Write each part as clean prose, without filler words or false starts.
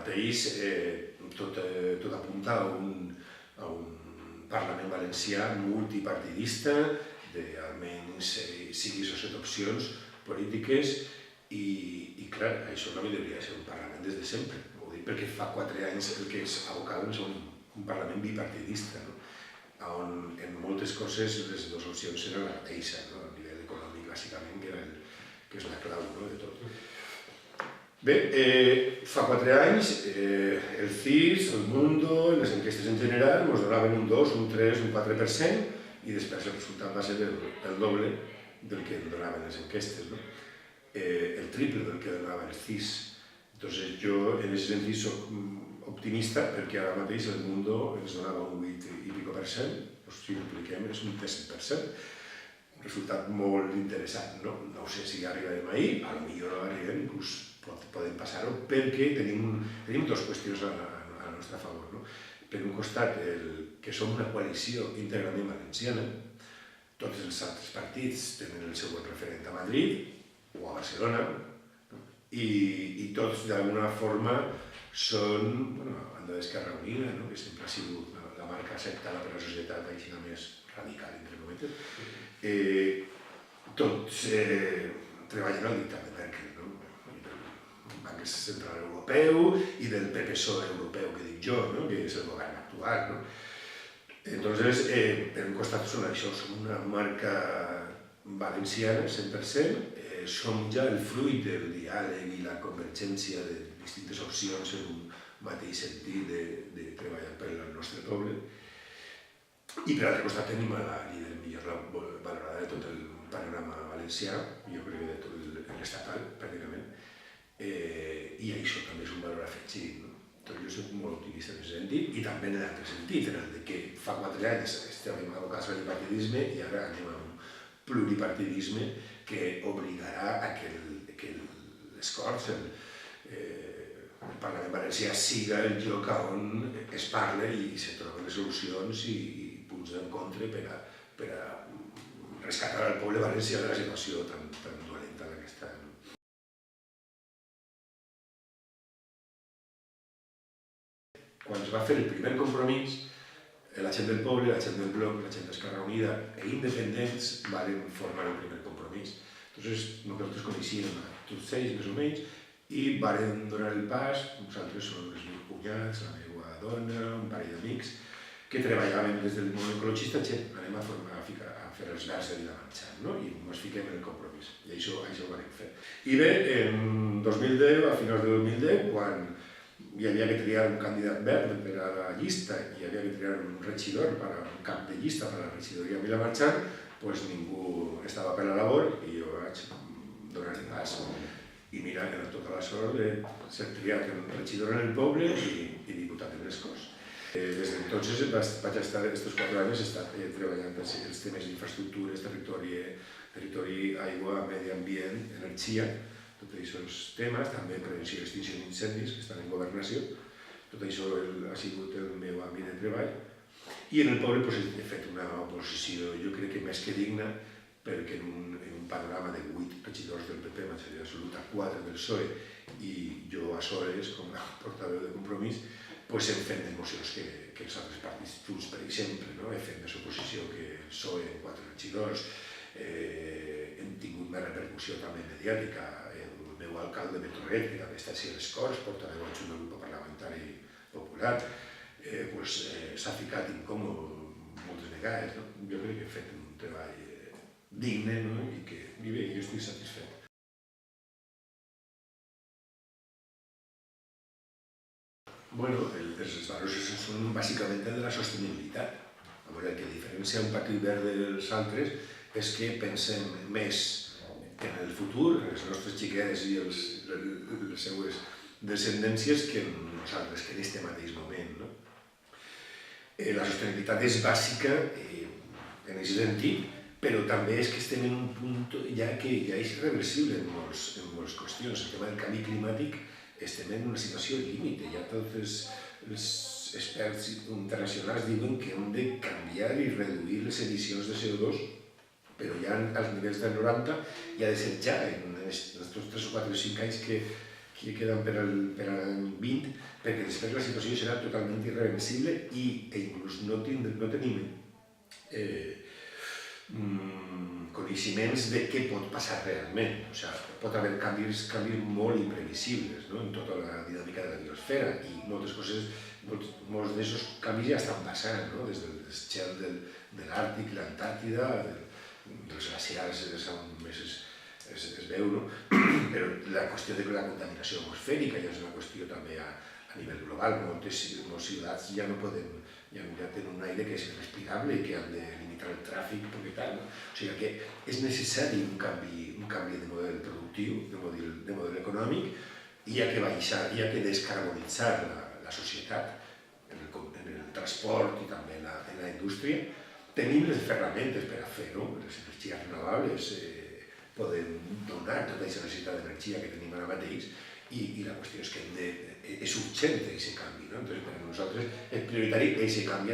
mateix tot apunta a un Parlament valencià multipartidista, almenys sigui set opcions polítiques, i clar, això no hauria de ser un Parlament des de sempre. Ho dic perquè fa 4 anys el que es abocàvem és un Parlament bipartidista, on en moltes coses les dues opcions eren la mateixa, a nivell econòmic, bàsicament, que és la clau de tot. Bé, fa 4 anys el CIS, el Mundo, les enquestes en general ens donaven un 2, un 3, un 4%, i després el resultat va ser el doble del que donaven les enquestes, el triple del que donava el CIS. Entonces jo en aquest sentit soc optimista perquè ara mateix el Mundo ens donava un 8 i pico %, si ho apliquem és un 17%, un resultat molt interessant. No sé si arribarem ahir, potser no arribem, podem passar-ho, perquè tenim dues qüestions a nostre favor. Per un costat, que som una coalició íntegrament valenciana, tots els altres partits tenen el seu referent a Madrid o a Barcelona, i tots d'alguna forma són, a banda d'Esquerra Unida, que sempre ha sigut la marca acceptada per la societat així més radical, entre cometes, tots treballen al dictat de Merkel, del Banc Central Europeu i del PSOE europeu, que dic jo, que és el govern actual. Entonces, per un costat són això, som una marca valenciana, 100%, som ja el fruit del diàleg i la convergència de distintes opcions en un mateix sentit de treballar per al nostre poble. I per l'altre costat tenim la líder millor valorada de tot el panorama valencià, jo crec que de tot l'estatal, pràcticament, i això també és un valor afegit. Jo soc molt optimista en aquest sentit, i també en l'altre sentit, en el que fa 4 anys estàvem abocats al bipartidisme i ara anem a un pluripartidisme que obligarà a que les Corts, el Parlament Valencià, siga el lloc on es parla i se troben les solucions i punts d'encontre per a rescatar el poble valencià de la situació tan dolenta en què està. Quan es va fer el primer compromís, la gent del poble, la gent del bloc, la gent d'Esquerra Unida i independents van formar el primer compromís. Entonces, nosaltres coneixíem a tots ells, més o menys, i varen donar el pas. Nosaltres som els meus cunyats, la meva dona, un parell d'amics, que treballaven des del món ecologista, anem a fer els verds de Vilamarxant, i ens fiquem en el compromís. I això ho vam fer. I bé, en 2010, a finals de 2010, quan hi havia que triar un candidat verd per a la llista i hi havia que triar un regidor, un cap de llista per a la regidoria de Vilamarxant, doncs ningú estava per la labor i jo vaig donar el pas. I mira, era tota la sort de ser triat regidor en el poble i diputat en les Corts. Des d'entonces vaig estar, aquests 4 anys, he estat treballant els temes d'infraestructures, territori, aigua, medi ambient, energia, tots aquests temes, també prevenció i extinció d'incendis, que estan en governació. Tot això ha sigut el meu àmbit de treball. I en el poble he fet una oposició, jo crec que més que digna, perquè en un panorama de 8 regidors del PP, majoria absoluta, 4 del PSOE, i jo a soles, com a portaveu de Compromís, hem fet més mocions que els altres partits junts, per exemple. He fet més oposició que el PSOE en 4 regidors, hem tingut més repercussió també mediàtica. El meu alcalde de Torret, que també està així a les Corts, portaveu adjunt del grup parlamentari popular, s'ha ficat incòmode moltes vegades. Jo crec que he fet un treball digne i bé, jo estic satisfet. Bueno, les valors són bàsicament de la sostenibilitat. El que diferencia un partit verd dels altres és que pensem més en el futur, en les nostres xiquetes i les seues descendències, que en nosaltres, que en aquest mateix moment. La sostenibilitat és bàsica en aquest sentit, però també és que estem en un punt ja que ja és irreversible en moltes qüestions. El tema del canvi climàtic, estem en una situació límite. Ja tots els experts internacionals diuen que hem de canviar i reduir les emissions de CO2, però ja als nivells del 90 ja ha de ser ja, en aquests 3 o 4 o 5 anys que que queden per a l'any 20, perquè després la situació serà totalment irreversible i inclús no tenim coneixements de què pot passar realment. O sigui, pot haver canvis molt imprevisibles, no?, en tota la dinàmica de la biosfera, i molts d'aquests canvis ja estan passant, no?, des del desgel de l'Àrtic, l'Antàrtida, dels glaciars on més es veu, no? Però la qüestió de la contaminació atmosfèrica ja és una qüestió també a nivell global. Moltes ciutats ja no poden, ja tenen un aire que és irrespirable i que han de limitar el tràfic, perquè tal, no? O sigui que és necessari un canvi de model productiu, de model econòmic, i hi ha que baixar, hi ha que descarbonitzar la societat en el transport i també en la indústria. Tenim les ferramentes per a fer-ho, les energies renovables poden donar tota aquesta necessitat d'energia que tenim ara mateix, i la qüestió és que és urgent aquest canvi, no? Entonces, per a nosaltres és prioritari aquest canvi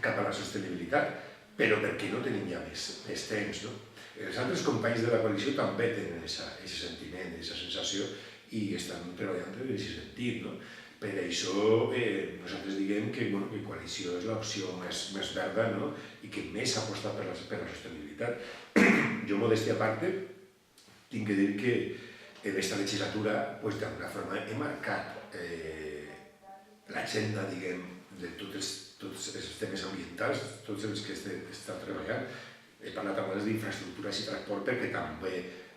cap a la sostenibilitat, però perquè no tenim ja més temps, no? Els altres companys de la coalició també tenen aquest sentiment, aquesta sensació, i estan treballant en aquest sentit, no? Per això nosaltres diguem que coalició és l'opció més verda, no?, i que més aposta per la sostenibilitat. Jo, modèstia a part, tinc que dir que en aquesta legislatura, d'alguna forma, he marcat l'agenda, diguem, de tots els temes ambientals, tots els que he estat treballant. He parlat amb els d'infraestructures i transport perquè també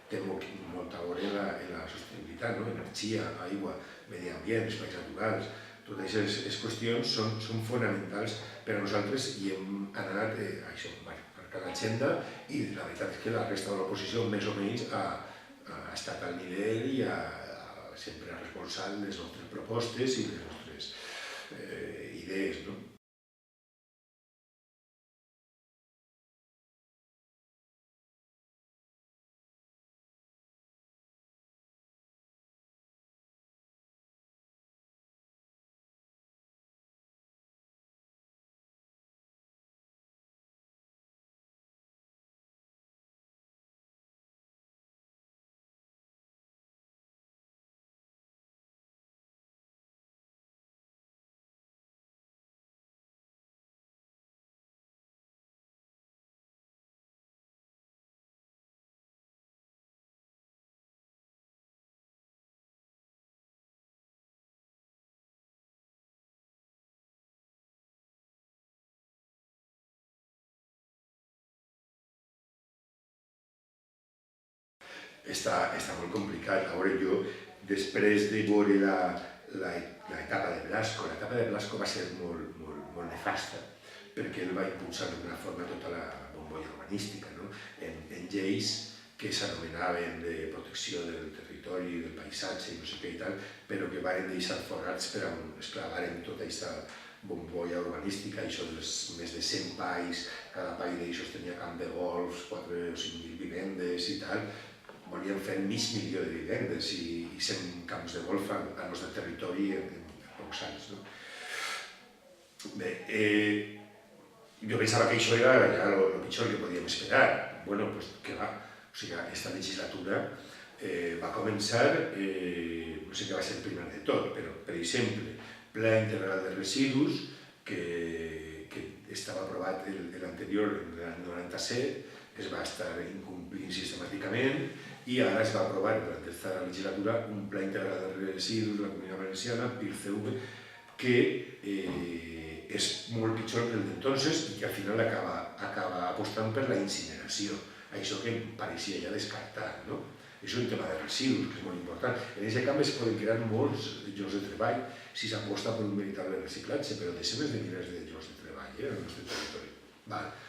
té molta a veure en la sostenibilitat, no? Energia, aigua, medi ambient, espais naturals. Totes aquestes qüestions són fonamentals per a nosaltres i hem anat a això, marcar l'agenda, i la veritat és que la resta de l'oposició més o menys ha estat al nivell i sempre ha recolzat les nostres propostes i les nostres idees, no? Està molt complicat. A veure, jo, després de veure l'etapa de Blasco, l'etapa de Blasco va ser molt nefasta, perquè ell va impulsar d'una forma tota la bombolla urbanística, no?, en lleis que s'anomenaven de protecció del territori, del paisatge i no sé què i tal, però que van deixar forats per on es clavaren tota aquesta bombolla urbanística, i són més de 100 pais, cada pai d'aixòs tenia camp de golf, 4 o 5.000 vivendes i tal. Volien fer 500.000 de vivendes i 100 camps de golf al nostre territori en pocs anys, no? Bé, jo pensava que això era ja el pitjor que podíem esperar. Bueno, doncs què va? O sigui, aquesta legislatura va començar, no sé què va ser el primer de tot, però, per exemple, Pla Integral de Residus, que estava aprovat l'anterior, en l'any 97, es va estar incomplint sistemàticament, i ara es va aprovar durant aquesta legislatura un Pla Integral de Residus de la Comunitat Valenciana, PIRCV, que és molt pitjor que el d'entonces i que al final acaba apostant per la incineració. Això que pareixia ja descartat, no? És un tema de residus, que és molt important. En aquest camp es poden crear molts llocs de treball si s'aposta per un veritable reciclatge, però desenes de milers de llocs de treball al nostre territori.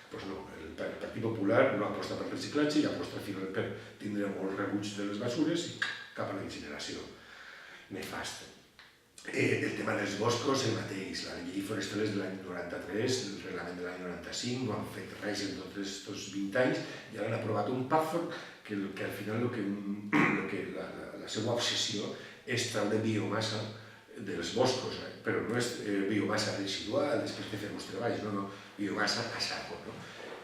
Doncs no, el Partit Popular no aposta per reciclatge i aposta al final per tindre molts rebuig de les basures i cap a la incineració. Nefast. El tema dels boscos, el mateix. La llei forestal és de l'any 93, el reglament de l'any 95, no han fet res en tots aquests 20 anys i ara han aprovat un PAFOR que al final la seva obsessió és treure biomassa dels boscos, però no és biomassa residual després de fer uns treballs, no, biomassa a saco, no?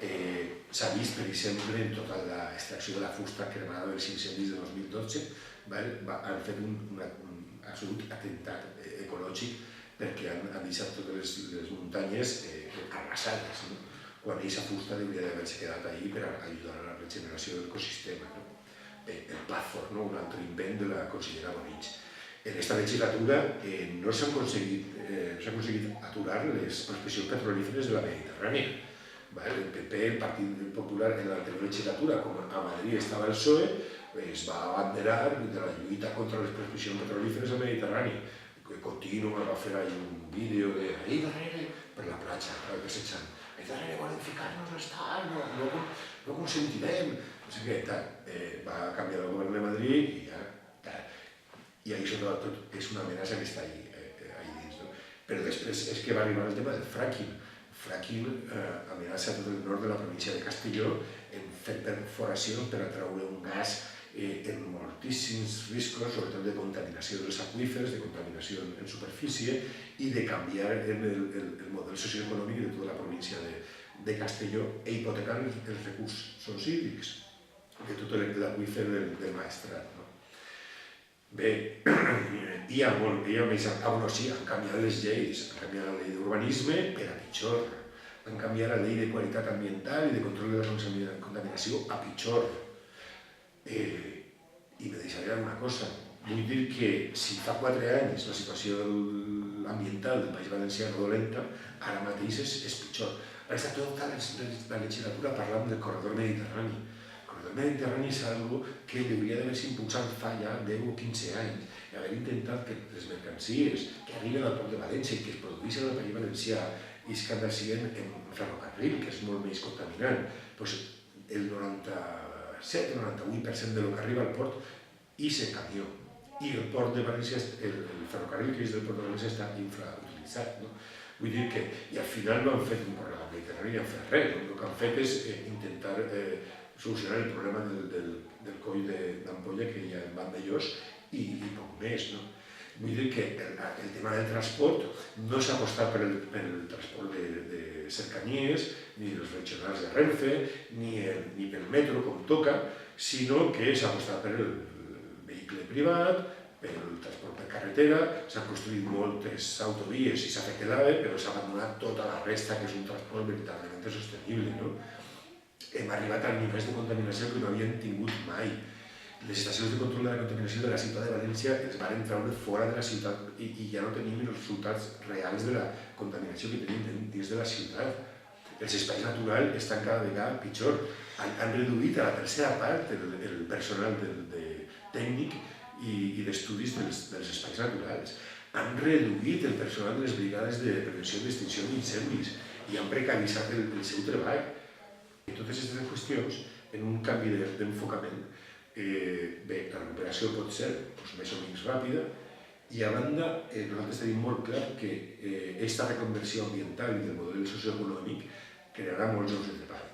S'ha vist, per exemple, en tota l'extracció de la fusta cremada dels incendis de 2012, han fet un absolut atemptat ecològic perquè han deixat totes les muntanyes arrasades, quan aquesta fusta hauria d'haver-se quedat allí per ajudar a la regeneració de l'ecosistema. El Pazfor, un altre invent de la consellera Bonich. En aquesta legislatura no s'ha aconseguit aturar les prospeccions petrolíferes de la Mediterrània. El PP, el Partit Popular, en l'anterior legislatura, com a Madrid estava el PSOE, es va abanderar de la lluita contra les prospeccions petrolíferes al Mediterrani. Continu va fer un vídeo de ahí darrere, per la platja, passejant. Ahí darrere volen ficar-nos l'estat, no consentirem. No sé què, va canviar el govern de Madrid i ja, i això tot és una amenaça que està allà dins. Però després és que va arribar el tema del fracking. Fracking amenaça tot el nord de la província de Castelló en fer perforacions per atraure un gas en moltíssims riscos, sobretot de contaminació dels aqüífers, de contaminació en superfície i de canviar el model socioeconòmic de tota la província de Castelló i hipotecar els recursos hídrics de tot l'aqüífer del Maestrat. Bé, hi ha més... sí, han canviat les lleis, han canviat la llei d'urbanisme per a pitjor, han canviat la llei de qualitat ambiental i de control de la contaminació a pitjor. I me deixaré una cosa, vull dir que si fa 4 anys la situació ambiental del País Valencià era dolenta, ara mateix és pitjor. Ha estat tota la legislatura parlant del corredor mediterrani. El Mediterrani és una cosa que hauria d'haver-se impulsat fa ja 10 o 15 anys i haver intentat que les mercancies que arriben al port de València i que es produeixen al País Valencià i que siguen en ferrocarril, que és molt més contaminant, el 97-98% del que arriba al port és en camió. I el port de València, el ferrocarril que és del port de València està infrautilitzat. Vull dir que, i al final no han fet un problema mediterrani, no han fet res, el que han fet és intentar solucionar el problema del coll d'ampolla que hi ha en Vandellós i poc més. Vull dir que el tema del transport no s'ha apostat pel transport de cercanías, ni els regionals de Renfe, ni pel metro com toca, sinó que s'ha apostat pel vehicle privat, pel transport per carretera, s'han construït moltes autovies i s'ha fet l'AVE, però s'ha abandonat tota la resta, que és un transport veritablement sostenible. Hem arribat a nivells de contaminació que no havíem tingut mai. Les estacions de control de la contaminació de la ciutat de València ens van treure fora de la ciutat i ja no tenim els resultats reals de la contaminació que tenim dins de la ciutat. Els espais naturals estan cada vegada pitjor. Han reduït a la tercera part el personal tècnic i d'estudis dels espais naturals. Han reduït el personal de les brigades de prevenció i d'extinció d'incendis i han precaritzat el seu treball. I totes aquestes qüestions, en un canvi d'enfocament, bé, la recuperació pot ser més o menys ràpida i a banda nosaltres tenim molt clar que aquesta reconversió ambiental i del model socioeconòmic crearà molts llocs de treball.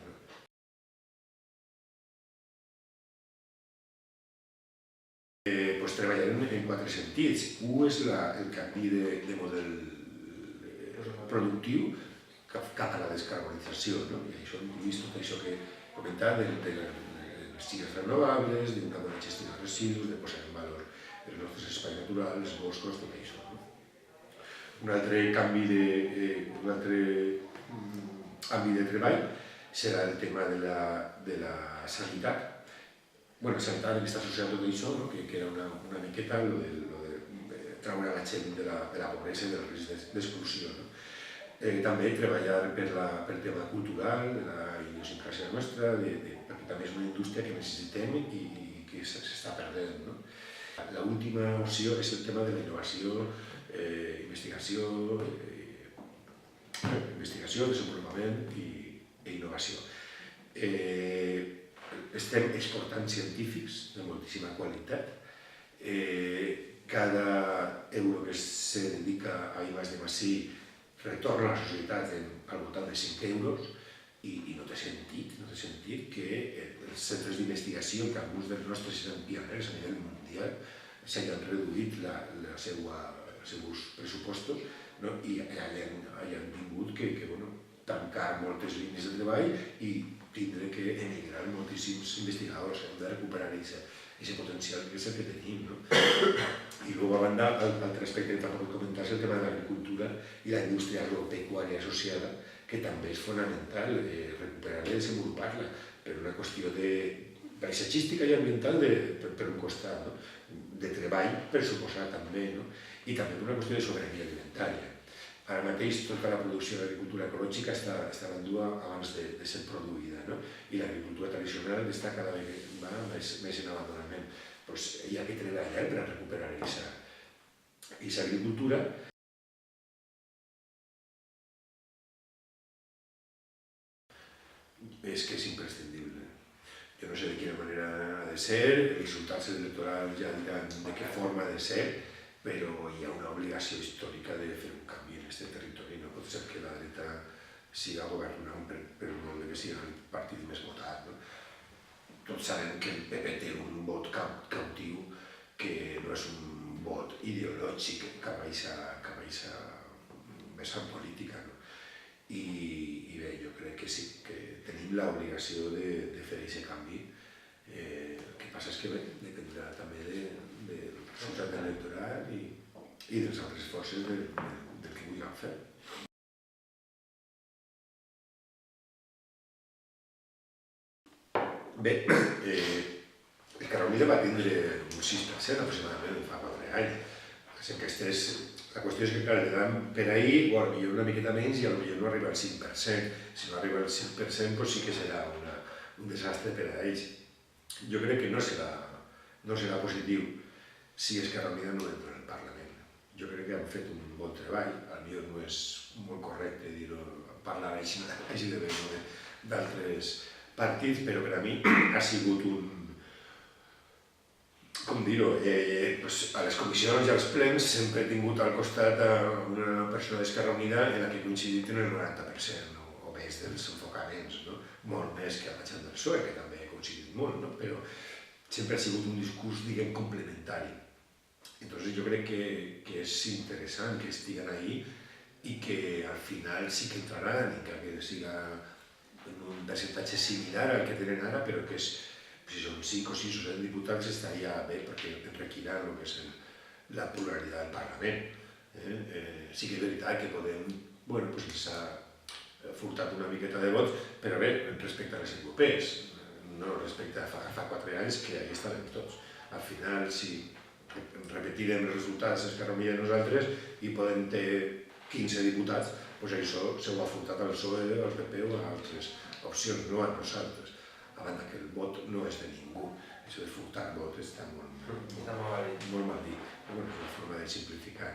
Treballarem en 4 sentits. Un és el canvi de model productiu cap a la descarbonització. I això hem vist tot això que he comentat de les energies renovables, d'una bona gestió dels residus, de posar en valor els nostres espais naturals, els boscos, tot això. Un altre àmbit de treball serà el tema de la sanitat. La sanitat que està associada a tot això, que era una miqueta de treure la gent de la pobresa i del risc d'exclusió. També treballar pel tema cultural, de la idiosincràsia nostra, perquè també és una indústria que necessitem i que s'està perdent. L'última opció és el tema de la innovació, investigació, desenvolupament i innovació. Estem exportant científics de moltíssima qualitat. Cada euro que se dedica a I+D+I retorna a la societat al voltant de 5 euros i no té sentit que els centres d'investigació, que alguns dels nostres eren pioners a nivell mundial, s'hagin reduït els seus pressupostos i hagin tingut que tancar moltes línies de treball i tindre que emigrar moltíssims investigadors. Hem de recuperar aquest potencial que és el que tenim. I després, a banda, l'altre aspecte que també comentar és el tema de l'agricultura i la indústria agropecuària associada, que també és fonamental recuperar-la i desenvolupar-la per una qüestió paisatgística i ambiental per un costat, de treball, per suposar també, i també per una qüestió de sobirania alimentària. Ara mateix tota la producció d'agricultura ecològica està vendua abans de ser produïda, i l'agricultura tradicional està cada vegada més en abandonament. Hi ha que treballar per recuperar aquesta agricultura. És que és imprescindible. Jo no sé de quina manera ha de ser, els resultats electorals ja diran de què forma ha de ser, però hi ha una obligació històrica de fer un canvi en aquest territori. No pot ser que la dreta siga governant per molt que sigui el partit més votat. Tots sabem que el PP té un vot cautiu que no és un vot ideològic que baixa més en política. I bé, jo crec que sí, que tenim l'obligació de fer aquest canvi. El que passa és que bé, dependrà també del resultat electoral i de les altres forces del que vulguem fer. Bé, Esquerra Unida va tindre un 6% aproximadament fa 4 anys. Les enquestes, la qüestió és que, clar, le dan per ahir, potser una miqueta menys i potser no arriba al 5%. Si no arriba al 5%, doncs sí que serà un desastre per a ells. Jo crec que no serà positiu si Esquerra Unida no entra en el Parlament. Jo crec que han fet un bon treball, potser no és molt correcte dir-ho, parlar així de bé d'altres partits, però per a mi ha sigut com dir-ho, a les comissions i als plens sempre he tingut al costat una persona d'Esquerra Unida en la que he coincidit en el 90% o més dels enfocaments, molt més que a la gent del PSOE, que també he coincidit molt, però sempre ha sigut un discurs, diguem, complementari. Entonces jo crec que és interessant que estiguen ahí i que al final sí que entraran i que siga en un percentatge similar al que tenen ara, però que si són 5 o 6 o 7 diputats estaria bé perquè enriquirà el que és la pluralitat del Parlament. Sí que és veritat que podem, ens ha furtat una miqueta de vots, però bé, respecte a les europees, no respecte a fa 4 anys que allà estàvem tots. Al final, si repetirem els resultats d'Esquerra Unida i nosaltres i podem ter 15 diputats, doncs això s'ho ha furtat al PSOE, al PP o a altres opcions, no a nosaltres. A banda que el vot no és de ningú, això de furtar vot està molt mal dit, però és una forma de simplificar.